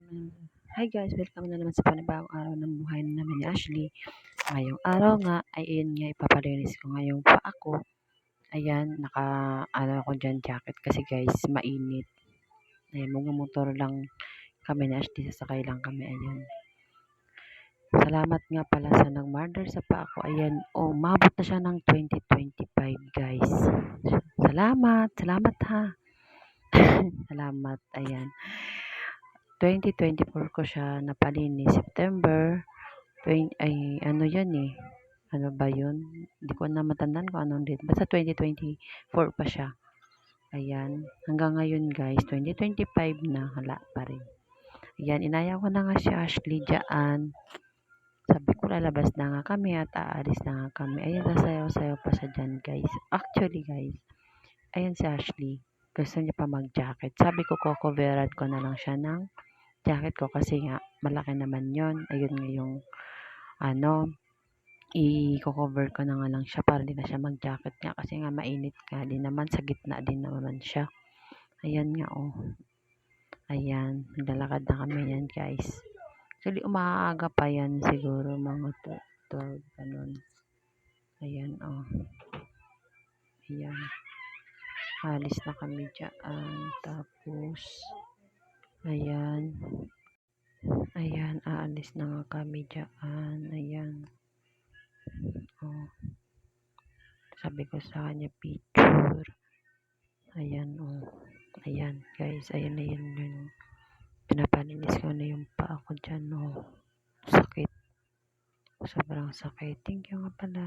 Hi guys, welcome na naman sa panibagong araw ng buhay namin ni Ashley. Ngayong araw nga ay ayun nga ipapalinis ko ngayong paa ko. Ayan, ako dyan jacket kasi guys mainit. Ayan, motor lang kami ni Ashley, sasakay lang kami. Ayan. Salamat nga pala sa nag-murder sa paa ko. Ayan, umabot na siya ng 2025 guys. Salamat ha. Salamat, ayan. 2024 ko siya napalinis, September 20, ano yan eh, ano ba yun? Hindi ko na matandaan kung anong date. Basta 2024 pa siya. Ayan, hanggang ngayon guys, 2025 na, hala pa rin. Ayan, inaya ko na nga si Ashley dyan. Sabi ko lalabas na nga kami at aalis na nga kami. Ayan, sasayaw-sayaw pa siya dyan guys. Actually guys, ayan si Ashley. Gusto niya pa mag-jacket. Sabi ko, coveran ko na lang siya ng jacket ko kasi nga malaki naman yon. Ayun nga yung i-cover ko na nga lang siya para di na siya mag-jacket nga kasi nga mainit nga din naman, sa gitna din naman siya. Ayan nga ayan, naglalakad na kami yan guys. Actually umaaga pa yan, siguro mga 12 ganun. Ayan ayan, alis na kami dyan. Tapos ayan, aalis na nga kami dyan. Ayan. Sabi ko sa kanya, picture. Ayan, Ayan, guys. Ayan na yun. Pinapalinis ko na yung paa ko dyan, Sakit. Sobrang sakit. Thank you nga pala.